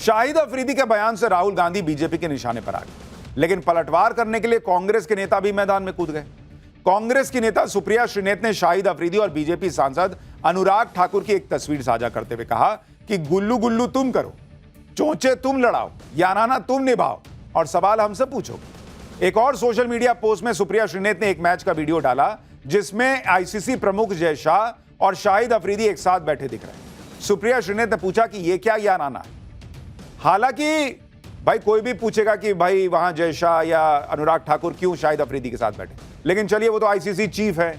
शाहिद अफरीदी के बयान से राहुल गांधी बीजेपी के निशाने पर आ गए, लेकिन पलटवार करने के लिए कांग्रेस के नेता भी मैदान में कूद गए। कांग्रेस की नेता सुप्रिया श्रीनेत ने शाहिद अफरीदी और बीजेपी सांसद अनुराग ठाकुर की एक तस्वीर साझा करते हुए कहा कि गुल्लू गुल्लू तुम करो, चोंचे तुम लड़ाओ, याराना तुम निभाओ और सवाल हमसे पूछो। एक और सोशल मीडिया पोस्ट में सुप्रिया श्रीनेत ने एक मैच का वीडियो डाला जिसमें आईसीसी प्रमुख जय शाह और शाहिद अफरीदी एक साथ बैठे दिख रहे हैं। सुप्रिया श्रीनेत ने पूछा कि यह क्या याराना है। हालांकि भाई कोई भी पूछेगा कि भाई वहां जय शाह या अनुराग ठाकुर क्यों शाहिद अफरीदी के साथ बैठे, लेकिन चलिए वो तो आईसीसी चीफ है,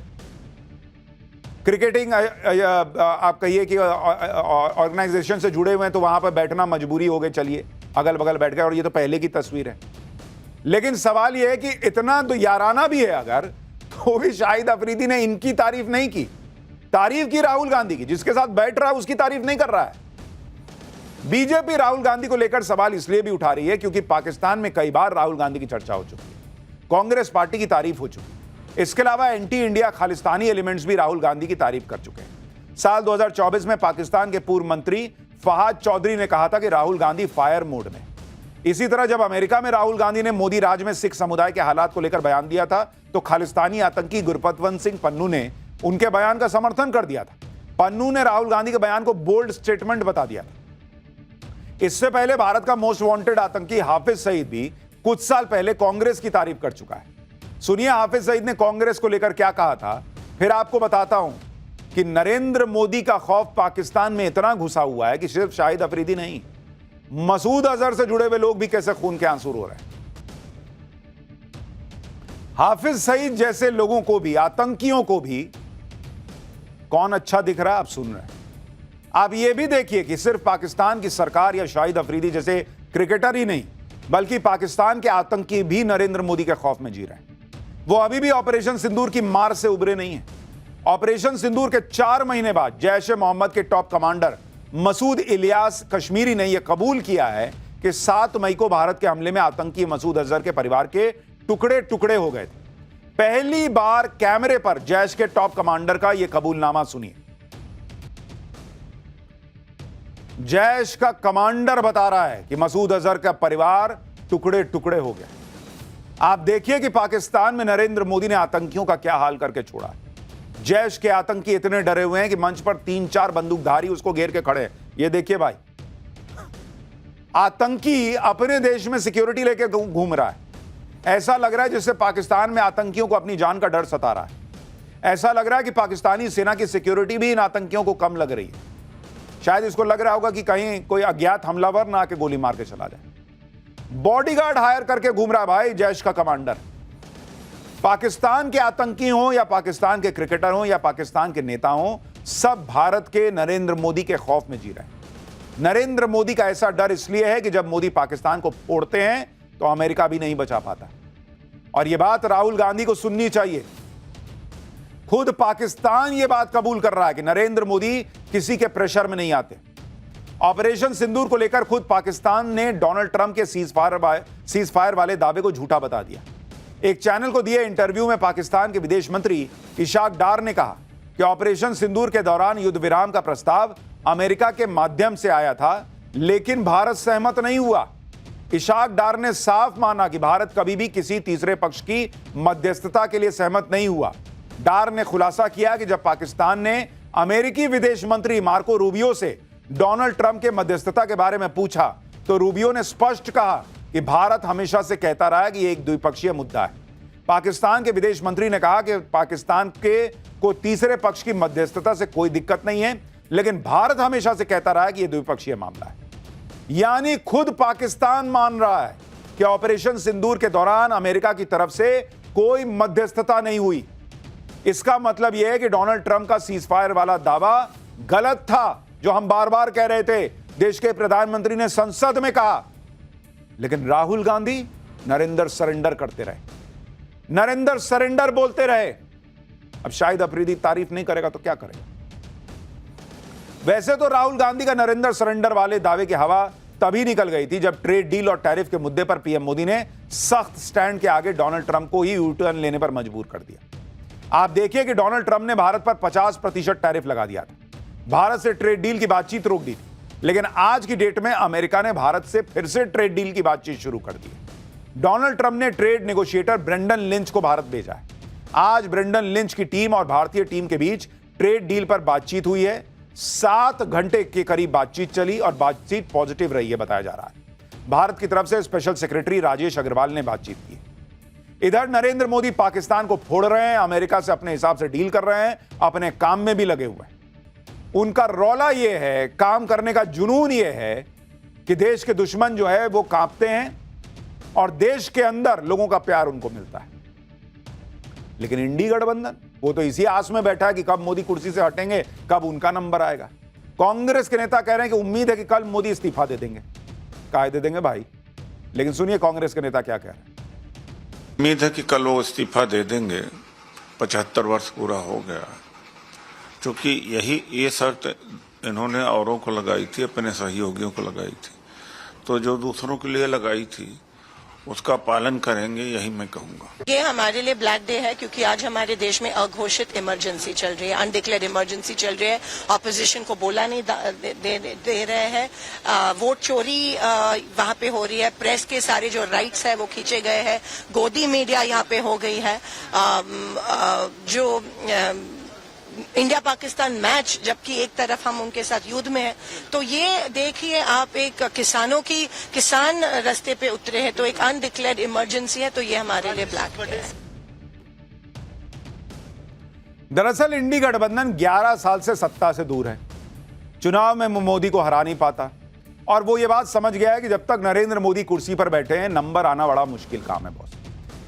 क्रिकेटिंग आप कहिए कि ऑर्गेनाइजेशन से जुड़े हुए हैं तो वहां पर बैठना मजबूरी हो गई, चलिए अगल बगल बैठ गए और ये तो पहले की तस्वीर है। लेकिन सवाल यह है कि इतना तो याराना भी है अगर, तो भी शाहिद अफरीदी ने इनकी तारीफ नहीं की, तारीफ की राहुल गांधी की, जिसके साथ बैठ रहा है उसकी तारीफ नहीं कर रहा है। बीजेपी राहुल गांधी को लेकर सवाल इसलिए भी उठा रही है क्योंकि पाकिस्तान में कई बार राहुल गांधी की चर्चा हो चुकी है, कांग्रेस पार्टी की तारीफ हो चुकी है। इसके अलावा एंटी इंडिया खालिस्तानी एलिमेंट्स भी राहुल गांधी की तारीफ कर चुके हैं। साल 2024 में पाकिस्तान के पूर्व मंत्री फहाद चौधरी ने कहा था कि राहुल गांधी फायर मोड में। इसी तरह जब अमेरिका में राहुल गांधी ने मोदी राज में सिख समुदाय के हालात को लेकर बयान दिया था तो खालिस्तानी आतंकी गुरपतवंत सिंह पन्नू ने उनके बयान का समर्थन कर दिया था। पन्नू ने राहुल गांधी के बयान को बोल्ड स्टेटमेंट बता दिया था। इससे पहले भारत का मोस्ट वांटेड आतंकी हाफिज सईद भी कुछ साल पहले कांग्रेस की तारीफ कर चुका है। सुनिए हाफिज सईद ने कांग्रेस को लेकर क्या कहा था, फिर आपको बताता हूं कि नरेंद्र मोदी का खौफ पाकिस्तान में इतना घुसा हुआ है कि सिर्फ शाहिद अफरीदी नहीं, मसूद अजहर से जुड़े हुए लोग भी कैसे खून के आंसू रो रहे हैं। हाफिज सईद जैसे लोगों को भी, आतंकियों को भी कौन अच्छा दिख रहा है आप सुन रहे हैं। आप यह भी देखिए कि सिर्फ पाकिस्तान की सरकार या शाहिद अफरीदी जैसे क्रिकेटर ही नहीं बल्कि पाकिस्तान के आतंकी भी नरेंद्र मोदी के खौफ में जी रहे हैं। वो अभी भी ऑपरेशन सिंदूर की मार से उबरे नहीं है। ऑपरेशन सिंदूर के 4 महीने बाद जैश-ए-मोहम्मद के टॉप कमांडर मसूद इलियास कश्मीरी ने यह कबूल किया है कि 7 मई को भारत के हमले में आतंकी मसूद अजहर के परिवार के टुकड़े टुकड़े हो गए थे। पहली बार कैमरे पर जैश के टॉप कमांडर का यह कबूलनामा सुनिए। जैश का कमांडर बता रहा है कि मसूद अजहर का परिवार टुकड़े टुकड़े हो गया। आप देखिए कि पाकिस्तान में नरेंद्र मोदी ने आतंकियों का क्या हाल करके छोड़ा है। जैश के आतंकी इतने डरे हुए हैं कि मंच पर 3-4 बंदूकधारी उसको घेर के खड़े हैं। ये देखिए भाई, आतंकी अपने देश में सिक्योरिटी लेके घूम रहा है। ऐसा लग रहा है जैसे पाकिस्तान में आतंकियों को अपनी जान का डर सता रहा है। ऐसा लग रहा है कि पाकिस्तानी सेना की सिक्योरिटी भी इन आतंकियों को कम लग रही है। शायद इसको लग रहा होगा कि कहीं कोई अज्ञात हमलावर ना आके गोली मार के चला जाए। बॉडीगार्ड हायर करके घूम रहा है भाई जैश का कमांडर। पाकिस्तान के आतंकी हों या पाकिस्तान के क्रिकेटर हों या पाकिस्तान के नेता हों, सब भारत के नरेंद्र मोदी के खौफ में जी रहे हैं। नरेंद्र मोदी का ऐसा डर इसलिए है कि जब मोदी पाकिस्तान को फोड़ते हैं तो अमेरिका भी नहीं बचा पाता। और यह बात राहुल गांधी को सुननी चाहिए। खुद पाकिस्तान यह बात कबूल कर रहा है कि नरेंद्र मोदी किसी के प्रेशर में नहीं आते। ऑपरेशन सिंदूर को लेकर खुद पाकिस्तान ने डोनाल्ड ट्रंप के सीज फायर वाले दावे को झूठा बता दिया। एक चैनल को दिए इंटरव्यू में पाकिस्तान के विदेश मंत्री इशाक डार ने कहा कि ऑपरेशन सिंदूर के दौरान युद्ध विराम का प्रस्ताव अमेरिका के माध्यम से आया था, लेकिन भारत सहमत नहीं हुआ। इशाक डार ने साफ माना कि भारत कभी भी किसी तीसरे पक्ष की मध्यस्थता के लिए सहमत नहीं हुआ। डार ने खुलासा किया कि जब पाकिस्तान ने अमेरिकी विदेश मंत्री मार्को रूबियो से डोनाल्ड ट्रंप के मध्यस्थता के बारे में पूछा तो रूबियो ने स्पष्ट कहा कि भारत हमेशा से कहता रहा है कि यह एक द्विपक्षीय मुद्दा है। पाकिस्तान के विदेश मंत्री ने कहा कि पाकिस्तान को तीसरे पक्ष की मध्यस्थता से कोई दिक्कत नहीं है, लेकिन भारत हमेशा से कहता रहा है कि यह द्विपक्षीय मामला है। यानी खुद पाकिस्तान मान रहा है कि ऑपरेशन सिंदूर के दौरान अमेरिका की तरफ से कोई मध्यस्थता नहीं हुई। इसका मतलब यह है कि डोनाल्ड ट्रंप का सीजफायर वाला दावा गलत था, जो हम बार बार कह रहे थे। देश के प्रधानमंत्री ने संसद में कहा, लेकिन राहुल गांधी नरेंद्र सरेंडर करते रहे, नरेंद्र सरेंडर बोलते रहे। अब शाहिद अफरीदी तारीफ नहीं करेगा तो क्या करेगा। वैसे तो राहुल गांधी का नरेंद्र सरेंडर वाले दावे की हवा तभी निकल गई थी जब ट्रेड डील और टैरिफ के मुद्दे पर पीएम मोदी ने सख्त स्टैंड के आगे डोनाल्ड ट्रंप को ही यू टर्न लेने पर मजबूर कर दिया। आप देखिए कि डोनाल्ड ट्रंप ने भारत पर 50% टैरिफ लगा दिया था, भारत से ट्रेड डील की बातचीत रोक दी थी। लेकिन आज की डेट में अमेरिका ने भारत से फिर से ट्रेड डील की बातचीत शुरू कर दी है। डोनाल्ड ट्रंप ने ट्रेड नेगोशिएटर ब्रेंडन लिंच को भारत भेजा है। आज ब्रेंडन लिंच की टीम और भारतीय टीम के बीच ट्रेड डील पर बातचीत हुई है। 7 घंटे के करीब बातचीत चली और बातचीत पॉजिटिव रही है बताया जा रहा है। भारत की तरफ से स्पेशल सेक्रेटरी राजेश अग्रवाल ने बातचीत की। इधर नरेंद्र मोदी पाकिस्तान को फोड़ रहे हैं, अमेरिका से अपने हिसाब से डील कर रहे हैं, अपने काम में भी लगे हुए हैं। उनका रौला यह है, काम करने का जुनून यह है कि देश के दुश्मन जो है वो कांपते हैं और देश के अंदर लोगों का प्यार उनको मिलता है। लेकिन इंडी गठबंधन वो तो इसी आस में बैठा है कि कब मोदी कुर्सी से हटेंगे, कब उनका नंबर आएगा। कांग्रेस के नेता कह रहे हैं कि उम्मीद है कि कल मोदी इस्तीफा दे देंगे। काहे दे देंगे भाई, लेकिन सुनिए कांग्रेस के नेता क्या कह रहे हैं। उम्मीद है कि कल वो इस्तीफा दे देंगे। 75 वर्ष पूरा हो गया, क्योंकि ये शर्त इन्होंने औरों को लगाई थी, अपने सहयोगियों को लगाई थी, तो जो दूसरों के लिए लगाई थी उसका पालन करेंगे, यही मैं कहूंगा। ये हमारे लिए ब्लैक डे है, क्योंकि आज हमारे देश में अघोषित इमरजेंसी चल रही है, अनडिक्लेयर्ड इमरजेंसी चल रही है। ऑपोजिशन को बोला नहीं दे रहे हैं, वोट चोरी वहां पे हो रही है, प्रेस के सारे जो राइट्स है वो खींचे गए हैं, गोदी मीडिया यहाँ पे हो गई है, जो इंडिया पाकिस्तान मैच, जबकि एक तरफ हम उनके साथ युद्ध में हैं। तो ये देखिए आप, एक किसान रास्ते पे उतरे हैं, तो एक अनडिक्लेयर्ड इमरजेंसी है, तो ये हमारे लिए ब्लैक है। दरअसल इंडी गठबंधन 11 साल से सत्ता से दूर है, चुनाव में मोदी को हरा नहीं पाता और वो ये बात समझ गया है कि जब तक नरेंद्र मोदी कुर्सी पर बैठे हैं नंबर आना बड़ा मुश्किल काम है बॉस।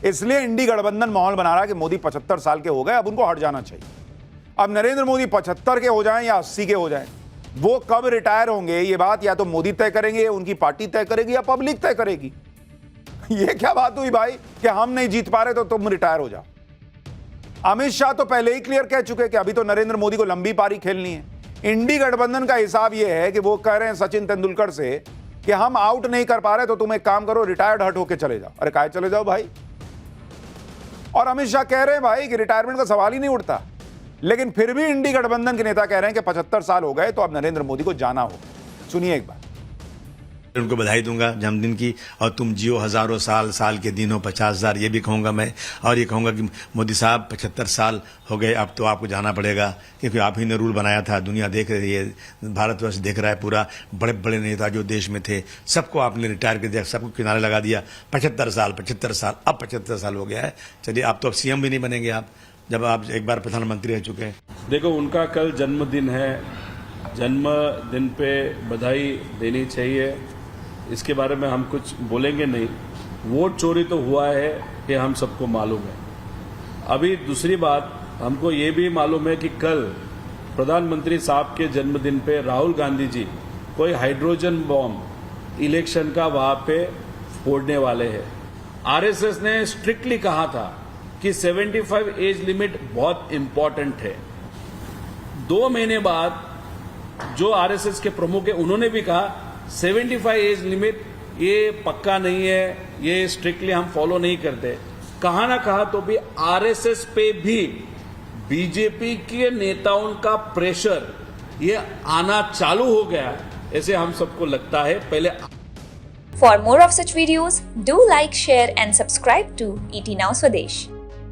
इसलिए इंडी गठबंधन माहौल बना रहा है कि मोदी 75 साल के हो गए, अब उनको हट जाना चाहिए। अब नरेंद्र मोदी 75 के हो जाएं या 80 के हो जाएं, वो कब रिटायर होंगे ये बात या तो मोदी तय करेंगे, उनकी पार्टी तय करेगी या पब्लिक तय करेगी। ये क्या बात हुई भाई कि हम नहीं जीत पा रहे तो तुम रिटायर हो जाओ। अमित शाह तो पहले ही क्लियर कह चुके कि अभी तो नरेंद्र मोदी को लंबी पारी खेलनी है। इंडी गठबंधन का हिसाब यह है कि वो कह रहे हैं सचिन तेंदुलकर से कि हम आउट नहीं कर पा रहे तो तुम एक काम करो, रिटायर्ड हट होके चले जाओ। अरे काहे चले जाओ भाई। और अमित शाह कह रहे हैं भाई कि रिटायरमेंट का सवाल ही नहीं उठता, लेकिन फिर भी इंडी गठबंधन के नेता कह रहे हैं कि 75 साल हो गए तो अब नरेंद्र मोदी को जाना होगा। सुनिए एक बार। उनको बधाई दूंगा जन्मदिन की, और तुम जियो हजारों साल, साल के दिनों 50,000, ये भी कहूंगा मैं। और ये कहूंगा कि मोदी साहब 75 साल हो गए, अब तो आपको जाना पड़ेगा, क्योंकि आप ही ने रूल बनाया था, दुनिया देख रही है, भारतवर्ष देख रहा है पूरा। बड़े बड़े नेता जो देश में थे सबको आपने रिटायर कर दिया, सबको किनारे लगा दिया। 75 साल, अब 75 साल हो गया है। चलिए आप तो अब सीएम भी नहीं बनेंगे आप, जब आप एक बार प्रधानमंत्री रह चुके हैं। देखो, उनका कल जन्मदिन है, जन्मदिन पे बधाई देनी चाहिए, इसके बारे में हम कुछ बोलेंगे नहीं। वोट चोरी तो हुआ है, ये हम सबको मालूम है। अभी दूसरी बात, हमको ये भी मालूम है कि कल प्रधानमंत्री साहब के जन्मदिन पे राहुल गांधी जी कोई हाइड्रोजन बॉम्ब इलेक्शन का वहां पे फोड़ने वाले हैं। आरएसएस ने स्ट्रिक्टली कहा था कि 75 एज लिमिट बहुत इंपॉर्टेंट है। 2 महीने बाद जो आरएसएस के प्रमुख है उन्होंने भी कहा 75 एज लिमिट ये पक्का नहीं है, ये स्ट्रिक्टली हम फॉलो नहीं करते। कहा ना कहा तो भी आरएसएस पे भी बीजेपी के नेताओं का प्रेशर ये आना चालू हो गया, ऐसे हम सबको लगता है। पहले For more of such videos, do like, share and subscribe to ET Now Swadesh.